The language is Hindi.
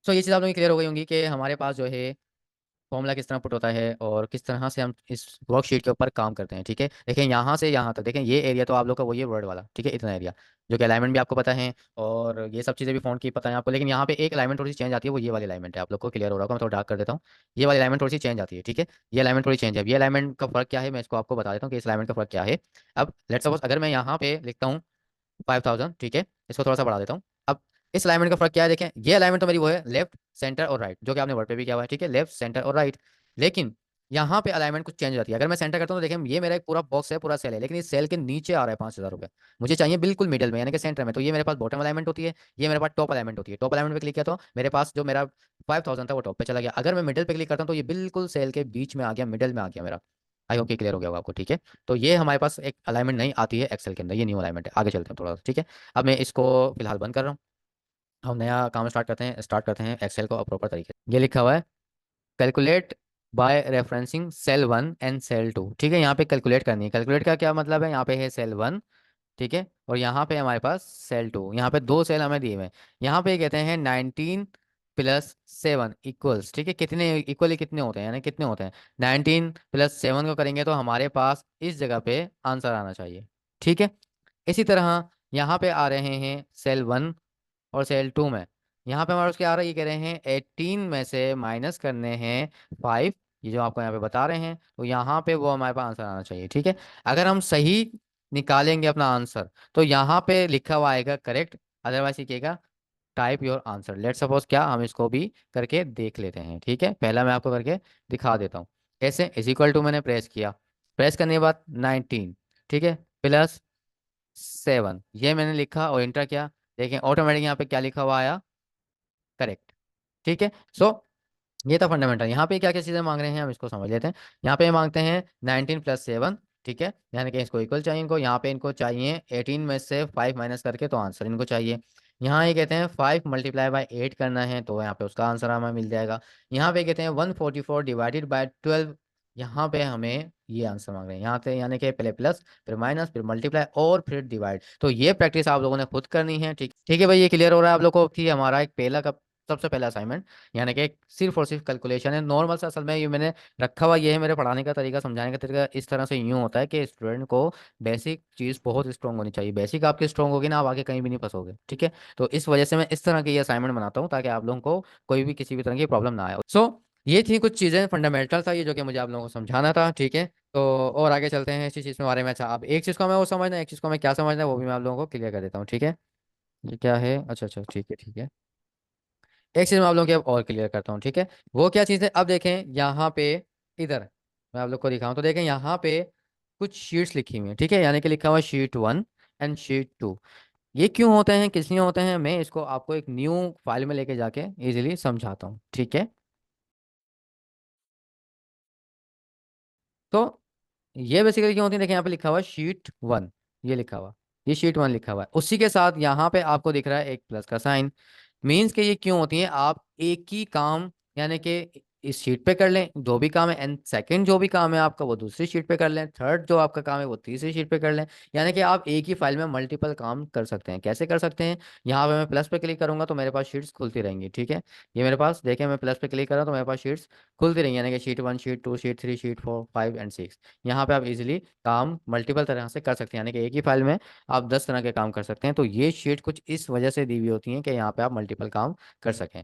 सो ये चीज़ आप लोगों की क्लियर हो गई होंगी कि हमारे पास जो है फॉर्मूला किस तरह पुट होता है और किस तरह से हम इस वर्कशीट के ऊपर काम करते हैं। ठीक है, देखें यहाँ से यहाँ तक, देखें ये एरिया तो आप लोग का वही है वर्ड वाला, ठीक है, इतना एरिया जो कि अलाइनमेंट भी आपको पता है और ये सब चीज़ें भी फ़ॉन्ट की पता है आपको। लेकिन यहाँ पे एक अलाइनमेंट थोड़ी सी चेंज आती है, वो ये वाली अलाइनमेंट है, आप लोग को क्लियर हो रहा होगा, मैं थोड़ा डार्क कर देता हूँ। ये वाली अलाइनमेंट थोड़ी सी चेंज आती है, ठीक है, ये अलाइनमेंट थोड़ी चेंज है। ये अलाइनमेंट का फर्क क्या है मैं इसको आपको बता देता हूँ कि इस अलाइनमेंट का फर्क क्या है। अब लेट्स सपोज अगर मैं यहाँ पे लिखता हूँ 5000, ठीक है, इसको थोड़ा सा बढ़ा देता हूँ। अब इस अलाइनमेंट का फर्क क्या है, देखें ये अलाइनमेंट तो मेरी वो है लेफ्ट सेंटर और राइट, जो कि आपने वर्ड पे भी किया हुआ है, ठीक है, लेफ्ट सेंटर और राइट। लेकिन यहाँ पे अलाइनमेंट कुछ चेंज हो जाती है। अगर मैं सेंटर करता हूँ तो देखें ये मेरा एक पूरा बॉक्स है, पूरा सेल है, लेकिन इस सेल के नीचे आ रहा है 5000 रुपये। मुझे चाहिए बिल्कुल मिडिल में, यानी कि सेंटर में, तो ये मेरे पास बॉटम अलाइनमेंट होती है, ये मेरे पास टॉप अलाइनमेंट होती है। टॉप अलाइनमेंट पे क्लिक किया तो मेरे पास जो मेरा 5000 था वो टॉप पे चला गया। अगर मैं मिडिल पे क्लिक करता हूँ तो ये बिल्कुल सेल के बीच में आ गया, मिडिल में आ गया मेरा। आई होप कि क्लियर हो गया होगा आपको, ठीक है। तो ये हमारे पास एक अलाइनमेंट नहीं आती है एक्सेल के अंदर, ये न्यू अलाइनमेंट है। आगे चलते हैं थोड़ा सा, ठीक है। अब मैं इसको फिलहाल बंद कर रहा हूँ, हम नया काम स्टार्ट करते हैं एक्सेल को प्रॉपर तरीके से। ये लिखा हुआ है calculate by referencing cell 1 and cell 2, ठीक है। यहाँ पे कैलकुलेट करनी है, कैलकुलेट का क्या मतलब है, यहाँ पे है सेल 1, ठीक है, और यहाँ पे हमारे पास सेल 2, यहाँ पे दो सेल हमें दिए हुए हैं। यहाँ पे कहते हैं 19 + 7 इक्वल्स, ठीक है, कितने इक्वली कितने होते हैं, यानी कितने होते हैं। 19 + 7 को करेंगे तो हमारे पास इस जगह पे आंसर आना चाहिए, ठीक है। इसी तरह यहाँ पे आ रहे हैं सेल 1 और सेल 2 में, यहाँ पे हमारे उसके आ रहा है, ये कह रहे हैं 18 में से माइनस करने हैं 5, ये जो आपको यहाँ पे बता रहे हैं, तो यहाँ पे वो हमारे पास आंसर आना चाहिए, ठीक है। अगर हम सही निकालेंगे अपना आंसर तो यहाँ पे लिखा हुआ आएगा करेक्ट, अदरवाइज लिखिएगा type your answer. Let suppose क्या, हम इसको भी करके देख लेते हैं, ठीक है। पहला मैं आपको करके दिखा देता हूँ कैसे। इज इक्वल टू मैंने प्रेस किया, प्रेस करने के बाद 19, ठीक है, +7, ये मैंने लिखा और इंटर किया। देखें ऑटोमेटिक यहाँ पे क्या लिखा हुआ आया, करेक्ट, ठीक है। सो ये था फंडामेंटल। यहाँ पे क्या क्या चीज़ें मांग रहे हैं हम इसको समझ लेते हैं। यहाँ पे मांगते हैं 19 + 7, ठीक है, यानी कि इसको इक्वल चाहिए इनको। यहाँ पे इनको चाहिए 18 में से 5 माइनस करके, तो आंसर इनको चाहिए। यहाँ ये कहते हैं 5 × 8 करना है, तो यहाँ पे उसका आंसर हमें मिल जाएगा। यहाँ पे कहते हैं 144 डिवाइडेड बाय 12, यहाँ पे हमें ये आंसर मांग रहे हैं। यहाँ पे यानी कि पहले प्लस, फिर माइनस, फिर मल्टीप्लाई और फिर डिवाइड। तो ये प्रैक्टिस आप लोगों ने खुद करनी है, ठीक, ठीक है भाई। ये क्लियर हो रहा है आप लोगों को कि हमारा एक पहला का सबसे पहला असाइनमेंट, यानी कि सिर्फ और सिर्फ कैलकुलेशन है, नॉर्मल सा। असल में ये मैंने रखा हुआ, ये है मेरे पढ़ाने का तरीका, समझाने का तरीका इस तरह से यूँ होता है कि स्टूडेंट को बेसिक चीज़ बहुत स्ट्रॉन्ग होनी चाहिए। बेसिक आपकी स्ट्रॉन्ग होगी ना, आप आगे कहीं भी नहीं फंसोगे, ठीक है। तो इस वजह से मैं इस तरह के ये असाइनमेंट बनाता हूँ ताकि आप लोगों को कोई भी किसी भी तरह की प्रॉब्लम ना आए। सो ये थी कुछ चीज़ें, फंडामेंटल था ये जो कि मुझे आप लोगों को समझाना था, ठीक है। तो और आगे चलते हैं इसी चीज़ के बारे में। अच्छा, अब एक चीज़ को हमें वो समझना है, एक चीज़ को हमें क्या समझना है, वो भी मैं आप लोगों को क्लियर कर देता हूँ, ठीक है। ये क्या है, अच्छा अच्छा, ठीक है ठीक है। एक चीज मैं आप लोगों की अब और क्लियर करता हूँ, ठीक है। वो क्या चीज़ है, अब देखें यहाँ पे, इधर मैं आप लोग को दिखाऊं तो देखें यहाँ पे कुछ शीट्स लिखी हुई हैं, ठीक है, यानी कि लिखा हुआ शीट 1 एंड शीट 2। ये क्यों होते हैं, किस लिए होते हैं, मैं इसको आपको एक न्यू फाइल में लेके जाके इजीली समझाता हूँ, ठीक है। तो ये बेसिकली क्यों होती है, देखिए यहाँ पे लिखा हुआ है शीट 1, ये लिखा हुआ, ये शीट 1 लिखा हुआ है, उसी के साथ यहाँ पे आपको दिख रहा है एक प्लस का साइन। मीन्स के ये क्यों होती है, आप एक ही काम, यानी कि इस शीट पे कर लें जो भी काम है, एंड सेकंड जो भी काम है आपका वो दूसरी शीट पे कर लें, थर्ड जो आपका काम है वो तीसरी शीट पे कर लें। यानी कि आप एक ही फाइल में मल्टीपल काम कर सकते हैं। कैसे कर सकते हैं, यहाँ पे मैं प्लस पे क्लिक करूंगा तो मेरे पास शीट्स खुलती रहेंगी, ठीक है। ये मेरे पास देखें, मैं प्लस पे क्लिक कर रहा हूं तो मेरे पास शीट्स खुलती रहेंगी, यानी कि sheet 1, sheet 2, sheet 3, sheet 4, 5 and 6। यहाँ पे आप इजीली काम मल्टीपल तरह से कर सकते हैं, यानी कि एक ही फाइल में आप 10 तरह के काम कर सकते हैं। तो ये शीट कुछ इस वजह से दी हुई होती है कि यहाँ पे आप मल्टीपल काम कर सकें।